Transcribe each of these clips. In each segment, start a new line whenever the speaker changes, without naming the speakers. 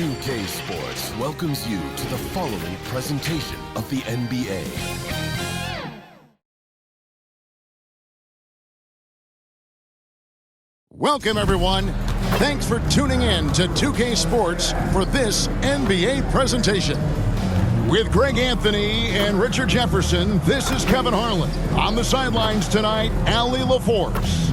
2K Sports welcomes you to the following presentation of the NBA.
Welcome, everyone. Thanks for tuning in to 2K Sports for this NBA presentation. With Greg Anthony and Richard Jefferson, this is Kevin Harlan. On the sidelines tonight, Allie LaForce.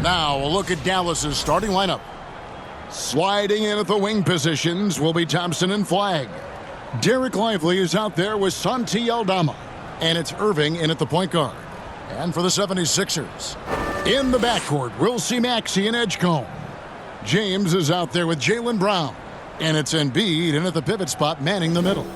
Now, a look at Dallas's starting lineup. Sliding in at the wing positions will be Thompson and Flagg. Derek Lively is out there with Santi Aldama. And it's Irving in at the point guard. And for the 76ers, in the backcourt, we'll see Maxey and Edgecombe. James is out there with Jaylen Brown. And it's Embiid in at the pivot spot, manning the middle.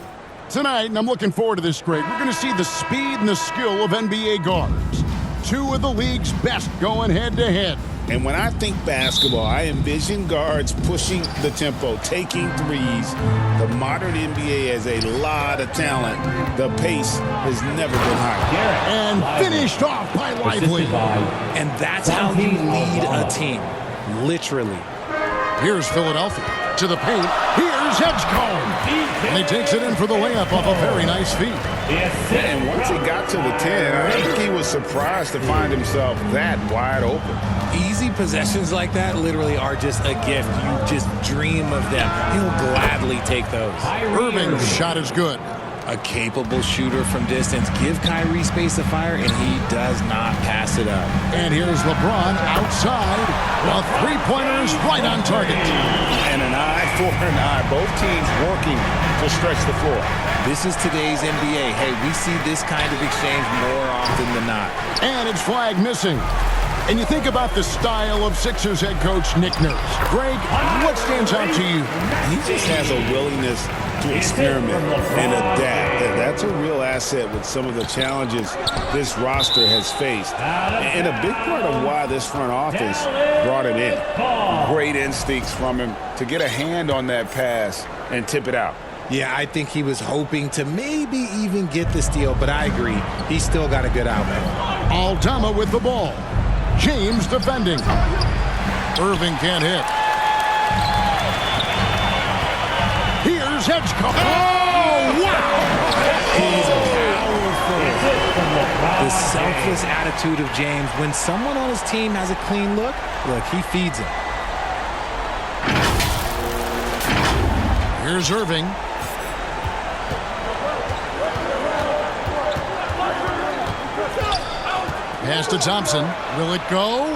Tonight, and I'm looking forward to this, Greg, we're going to see the speed and the skill of NBA guards. Two of the league's best going head-to-head.
And when I think basketball, I envision guards pushing the tempo, taking threes. The modern NBA has a lot of talent. The pace has never been higher.
And finished off by Lively.
And that's how you lead a team, literally.
Here's Philadelphia to the paint. Here's Edgecombe. And he takes it in for the layup off a very nice feed.
And once he got to the 10, I think he was surprised to find himself that wide open.
Easy possessions like that literally are just a gift. You just dream of them. He'll gladly take those.
Irving's shot is good.
A capable shooter from distance. Give Kyrie space to fire, and he does not pass it up.
And here's LeBron outside. The three-pointer is right on target.
And an eye for an eye. Both teams working to stretch the floor.
This is today's NBA. Hey, we see this kind of exchange more often than not.
And it's Flagg missing. And you think about the style of Sixers head coach Nick Nurse. Greg, what stands out to you?
He just has a willingness to experiment and adapt. And that's a real asset with some of the challenges this roster has faced. And a big part of why this front office brought him in. Great instincts from him to get a hand on that pass and tip it out.
Yeah, I think he was hoping to maybe even get the steal, but I agree. He's still got a good outlet.
Aldama with the ball. James defending. Irving can't hit. Here's Edgecombe. Oh, wow!
He's powerful. The selfless attitude of James. When someone on his team has a clean look, he feeds him.
Here's Irving. Pass to Thompson. Will it go?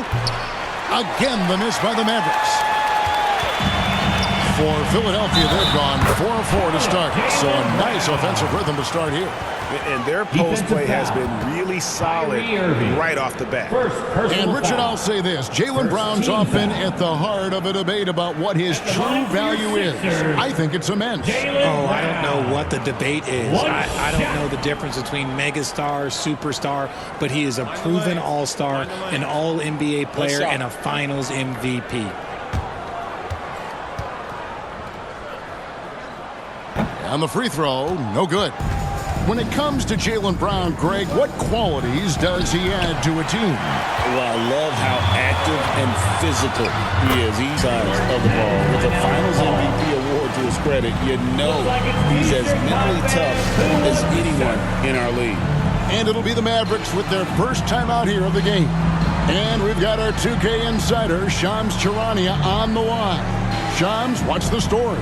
Again, the miss by the Mavericks. For Philadelphia, they've gone 4-4 to start. So a nice offensive rhythm to start here.
And their post play has been really solid right off the bat.
And Richard, I'll say this. Jaylen Brown's often at the heart of a debate about what his true value is. I think it's immense.
Oh, I don't know what the debate is. I don't know the difference between megastar, superstar, but he is a proven all-star, an all-NBA player, and a finals MVP.
On the free throw, no good. When it comes to Jaylen Brown, Greg, what qualities does he add to a team?
Well, I love how active and physical he is. He's of the ball. With a Finals MVP award to his credit, you know he's as mentally tough as anyone in our league.
And it'll be the Mavericks with their first time out here of the game. And we've got our 2K insider, Shams Charania, on the line. Shams, what's the story?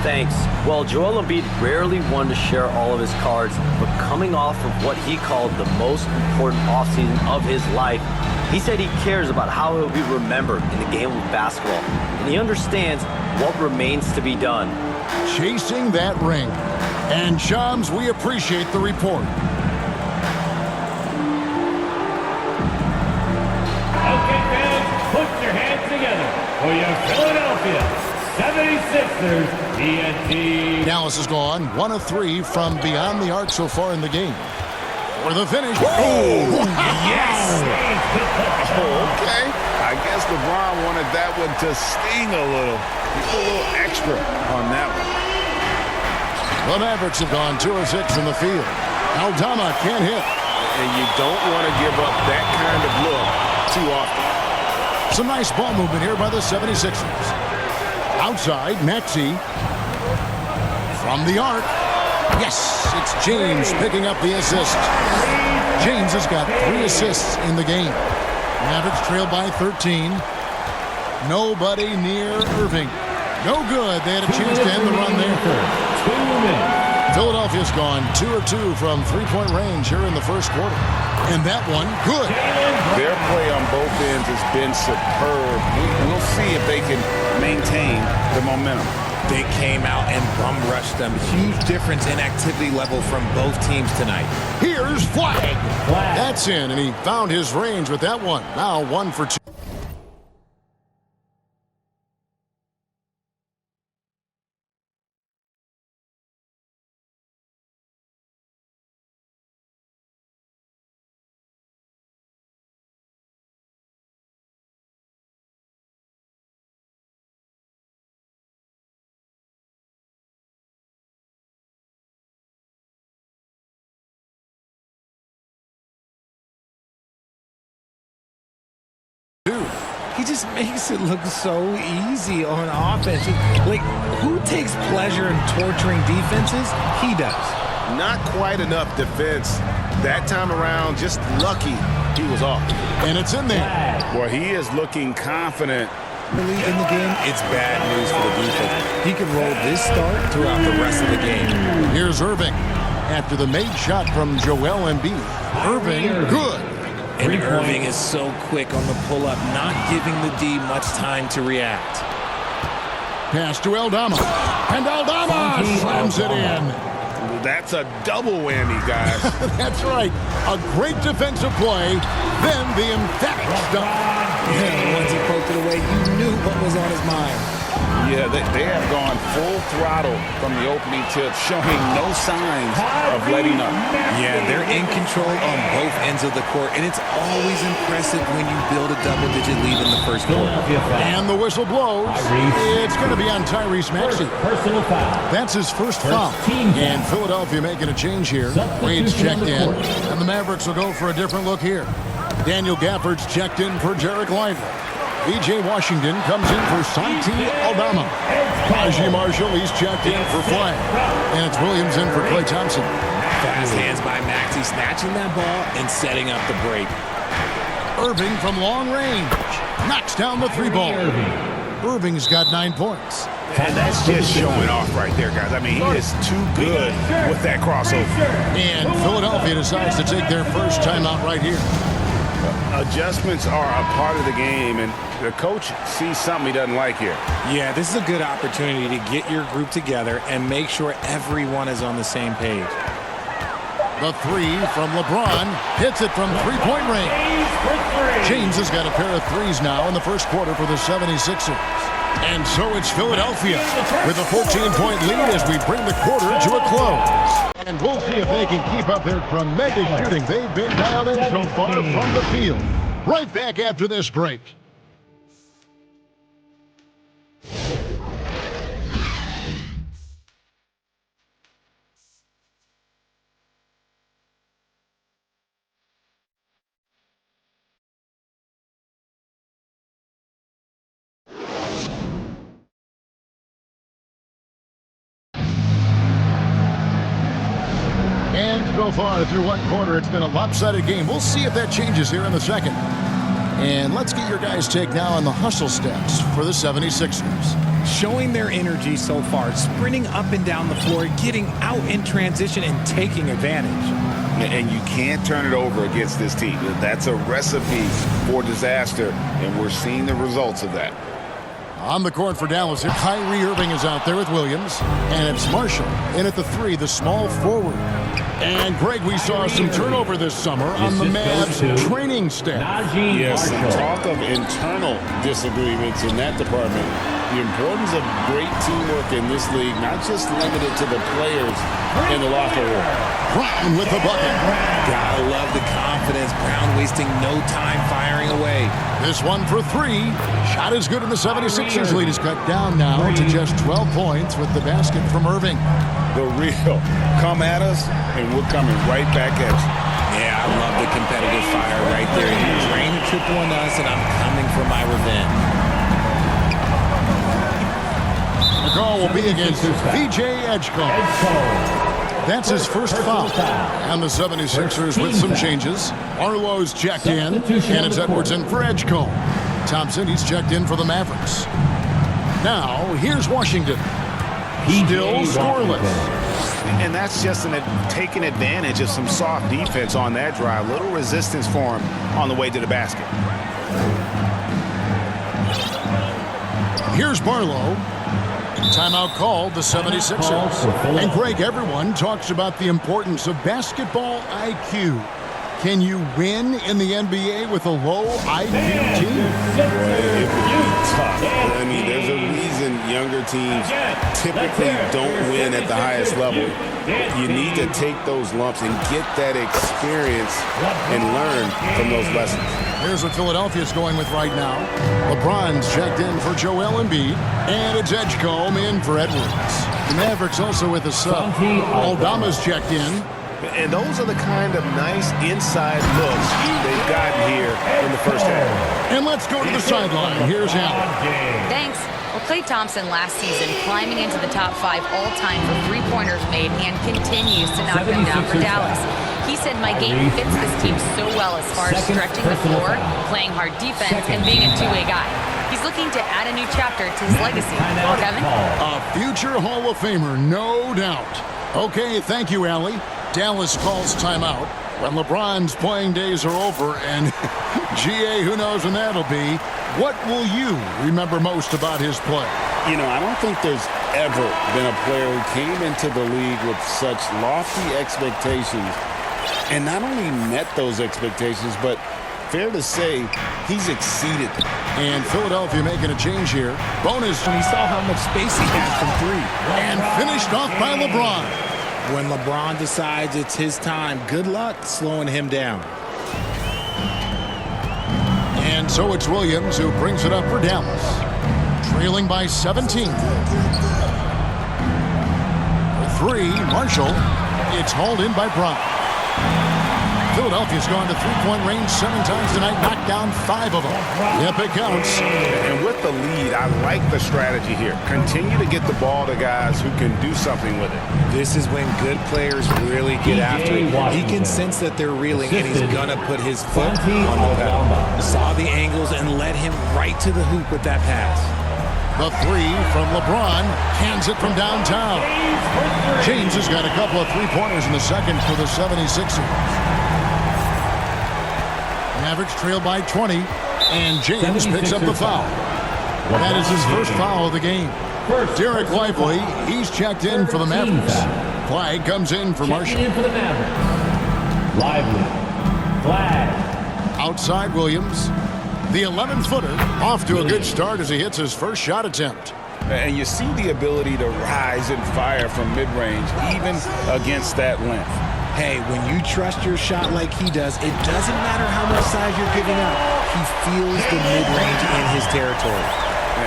Thanks. Well, Joel Embiid rarely wanted to share all of his cards, but coming off of what he called the most important offseason of his life, he said he cares about how he'll be remembered in the game of basketball, and he understands what remains to be done.
Chasing that ring. And Shams, we appreciate the report.
Okay, fans, put your hands together for your Philadelphia 76ers TNT.
Dallas has gone 1 of 3 from beyond the arc so far in the game. For the finish.
Oh, yes! Oh, okay. I guess LeBron wanted that one to sting a little. He's a little extra on that one.
The Mavericks have gone 2 of 6 from the field. Aldama can't hit.
And you don't want to give up that kind of look too often.
Some nice ball movement here by the 76ers. Outside, Maxey from the arc. Yes, it's James picking up the assist. James has got 3 assists in the game. Mavericks trail by 13. Nobody near Irving. No good. They had a chance to end the run there.
2 minutes.
Philadelphia's gone 2 of 2 from three-point range here in the first quarter. And that one, good.
Their play on both ends has been superb. We'll see if they can maintain the momentum.
They came out and bum rushed them. Huge difference in activity level from both teams tonight.
Here's Flag. That's in, and he found his range with that one. Now 1 for 2.
He just makes it look so easy on offense. Like, who takes pleasure in torturing defenses? He does.
Not quite enough defense that time around. Just lucky he was off.
And it's in there.
Boy, he is looking confident.
Really, in the game, it's bad news for the defense. He can roll this start throughout the rest of the game.
Here's Irving. After the made shot from Joel Embiid. Irving, good.
And Irving is so quick on the pull-up, not giving the D much time to react.
Pass to Aldama. And Aldama slams it in.
That's a double whammy, guys.
That's right. A great defensive play, then the emphatic stop.
Yeah, once he poked it away, you knew what was on his mind.
Yeah, they have gone full throttle from the opening tip, showing no signs of letting up.
Yeah, they're in control on both ends of the court, and it's always impressive when you build a double-digit lead in the first quarter.
And the whistle blows. It's going to be on Tyrese Maxey.
Personal foul.
That's his first foul. And Philadelphia making a change here. Wade's checked in, and the Mavericks will go for a different look here. Daniel Gafford's checked in for Derek Lively. B.J. Washington comes in for Santi Aldama. Najee Marshall, he's checked in for Flag. And it's Williams in for Klay Thompson.
Fast hands by Maxey, snatching that ball and setting up the break.
Irving from long range. Knocks down the 3-ball. Irving's got 9 points.
And that's just showing off right there, guys. I mean, he is too good with that crossover.
And Philadelphia decides to take their first timeout right here.
Adjustments are a part of the game, and the coach sees something he doesn't like here.
Yeah, this is a good opportunity to get your group together and make sure everyone is on the same page.
The three from LeBron hits it from three-point range. James has got a pair of threes now in the first quarter for the 76ers. And so it's Philadelphia with a 14-point lead as we bring the quarter to a close. And we'll see if they can keep up their tremendous shooting they've been dialed in so far from the field. Right back after this break. So far through one quarter, it's been a lopsided game. We'll see if that changes here in the second. And let's get your guys' take now on the hustle steps for the 76ers.
Showing their energy so far, sprinting up and down the floor, getting out in transition and taking advantage.
And you can't turn it over against this team. That's a recipe for disaster, and we're seeing the results of that.
On the court for Dallas, Kyrie Irving is out there with Williams, and it's Marshall in at the three, the small forward. And, Greg, we saw some turnover this summer on the Mavs training staff.
Yes, some talk of internal disagreements in that department. The importance of great teamwork in this league, not just limited to the players in the locker room.
Brown with the bucket.
Gotta love the confidence. Brown wasting no time firing away.
This one for three. Shot is good, and the 76ers lead is cut down now to just 12 points with the basket from Irving.
The real come at us, and we're coming right back at you.
Yeah, I love the competitive fire right there. You drain the triple on us, and I'm coming for my revenge.
The call will be against VJ Edgecombe. That's his first foul. And the 76ers with some changes. Arlo's checked in, and it's Edwards in for Edgecombe. Thompson, he's checked in for the Mavericks. Now, here's Washington. Still scoreless.
And that's just taking advantage of some soft defense on that drive. Little resistance for him on the way to the basket.
Here's Barlow. Timeout called, the 76ers. And, Greg, everyone talks about the importance of basketball IQ. Can you win in the NBA with a low IQ team?
It would be tough. I mean, there's a reason younger teams typically don't win at the highest level. You need to take those lumps and get that experience and learn from those lessons.
Here's what Philadelphia's going with right now. LeBron's checked in for Joel Embiid, and it's Edgecombe in for Edwards. The Mavericks also with a sub. Aldama's checked in.
And those are the kind of nice inside looks they've gotten here in the first half.
And let's go to the sideline. Here's Allen.
Thanks. Well, Klay Thompson last season climbing into the top 5 all-time for three-pointers made and continues to knock them down for Dallas. He said, my game fits this team so well as far as stretching the floor, playing hard defense, and being a two-way guy. He's looking to add a new chapter to his legacy. Well, Kevin?
A future Hall of Famer, no doubt. Okay, thank you, Allie. Dallas calls timeout when LeBron's playing days are over, and GA, who knows when that'll be. What will you remember most about his play?
You know, I don't think there's ever been a player who came into the league with such lofty expectations and not only met those expectations, but fair to say, he's exceeded them.
And Philadelphia making a change here. Bonus.
And he saw how much space he had from three.
And finished off by LeBron.
When LeBron decides it's his time, good luck slowing him down.
And so it's Williams who brings it up for Dallas. Trailing by 17. For three, Marshall. It's hauled in by Brown. Philadelphia's gone to three-point range 7 times tonight, knocked down 5 of them. Yep, it counts.
And with the lead, I like the strategy here. Continue to get the ball to guys who can do something with it.
This is when good players really get after it. He can sense that they're reeling, and he's going to put his foot on the pedal. Saw the angles and led him right to the hoop with that pass.
The three from LeBron, hands it from downtown. James has got a couple of three-pointers in the second for the 76ers. Mavericks trail by 20, and James picks up the foul. That is his first foul of the game. Derek Lively, he's checked in for the Mavericks. Flag comes in for Marshall.
In for the Mavericks. Lively. Flag.
Outside Williams. The 11-footer off to a good start as he hits his first shot attempt.
And you see the ability to rise and fire from mid-range, even against that length.
Hey, when you trust your shot like he does, it doesn't matter how much size you're giving up. He feels the mid-range in his territory.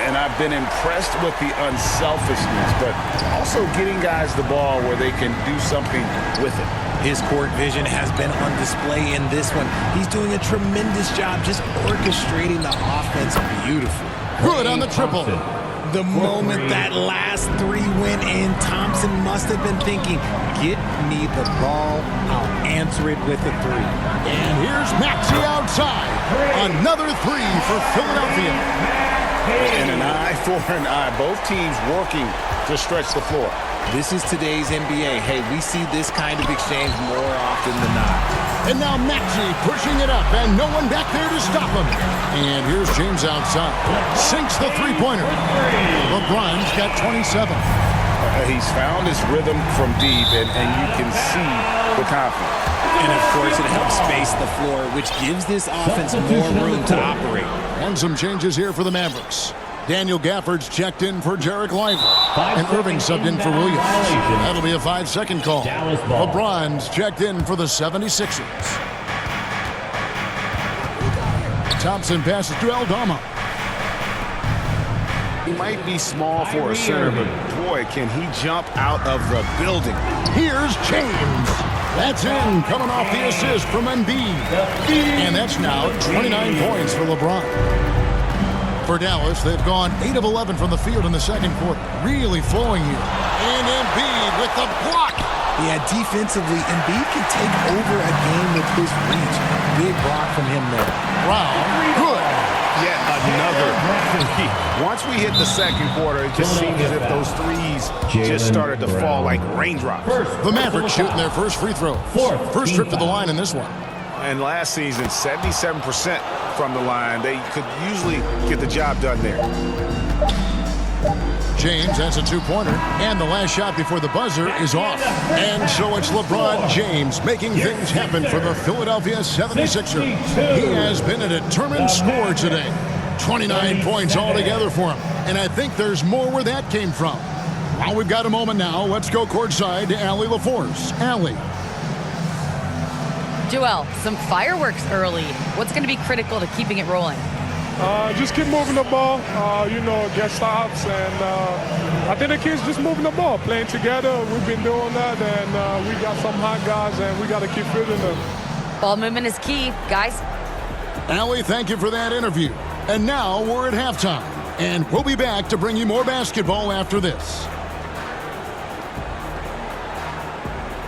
And I've been impressed with the unselfishness, but also getting guys the ball where they can do something with it.
His court vision has been on display in this one. He's doing a tremendous job just orchestrating the offense beautifully.
Good on the triple.
The moment that last three went in, Thompson must have been thinking, get me the ball, I'll answer it with a three.
And here's Maxey outside. Another three for Philadelphia.
And an eye for an eye. Both teams working to stretch the floor.
This is today's NBA. Hey, we see this kind of exchange more often than not.
And now Maxey pushing it up, and no one back there to stop him. And here's James outside. Sinks the three-pointer. LeBron's got 27.
He's found his rhythm from deep, and you can see the confidence.
And, of course, it helps space the floor, which gives this offense more room to operate.
And some changes here for the Mavericks. Daniel Gafford's checked in for Derek Lively. And Irving subbed in for Williams. That'll be a 5-second call. LeBron's checked in for the 76ers. Thompson passes to Aldama.
He might be small for a center, but boy, can he jump out of the building.
Here's James. That's in, coming off the assist from Embiid. And that's now 29 points for LeBron. For Dallas, they've gone 8 of 11 from the field in the second quarter. Really flowing here. And Embiid with the block.
Yeah, defensively, Embiid can take over a game with his reach. Big block from him there.
Wow, good.
Yet another three. Once we hit the second quarter, it just seems as if those threes just started to fall like raindrops.
The Mavericks shooting their first free throw. First trip to the line in this one.
And last season, 77% from the line. They could usually get the job done there.
James has a two-pointer, and the last shot before the buzzer is off. And so it's LeBron James making things happen for the Philadelphia 76ers. He has been a determined scorer today. 29 points altogether for him, and I think there's more where that came from. While we've got a moment now, let's go courtside to Allie LaForce. Allie.
Joel, some fireworks early. What's going to be critical to keeping it rolling?
Just keep moving the ball, get stops, and I think the kids just moving the ball, playing together. We've been doing that, and we got some hot guys, and we got to keep fitting them.
Ball movement is key, guys.
Allie, thank you for that interview. And now we're at halftime, and we'll be back to bring you more basketball after this.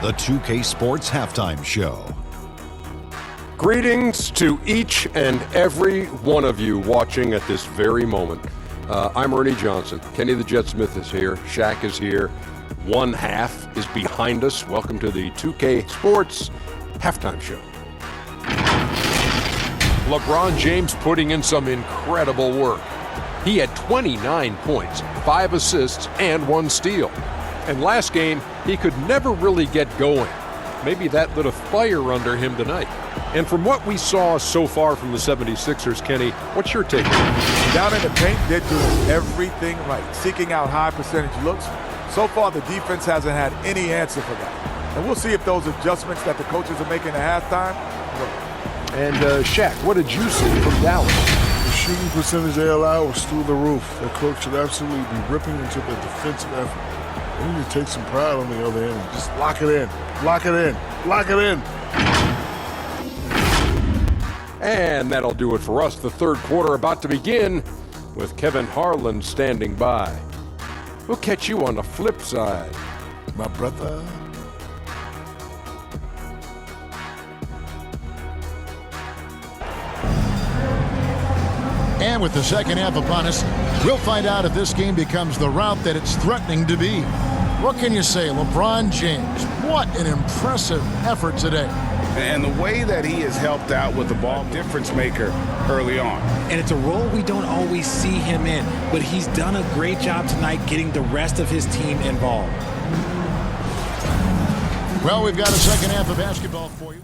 The 2K Sports Halftime Show.
Greetings to each and every one of you watching at this very moment. I'm Ernie Johnson. Kenny the Jet Smith is here. Shaq is here. One half is behind us. Welcome to the 2K Sports Halftime Show. LeBron James putting in some incredible work. He had 29 points, 5 assists, and 1 steal. And last game, he could never really get going. Maybe that lit a fire under him tonight. And from what we saw so far from the 76ers, Kenny, what's your take?
Down in the paint, they're doing everything right, seeking out high percentage looks. So far, the defense hasn't had any answer for that. And we'll see if those adjustments that the coaches are making at halftime work.
And Shaq, what did you see from Dallas?
The shooting percentage they allowed was through the roof. The coach should absolutely be ripping into the defensive effort. They need to take some pride on the other end and just lock it in, lock it in, lock it in.
And that'll do it for us. The third quarter about to begin with Kevin Harlan standing by. We'll catch you on the flip side.
My brother.
And with the second half upon us, we'll find out if this game becomes the route that it's threatening to be. What can you say, LeBron James? What an impressive effort today.
And the way that he has helped out with the ball, difference maker early on.
And it's a role we don't always see him in, but he's done a great job tonight getting the rest of his team involved.
Well, we've got a second half of basketball for you.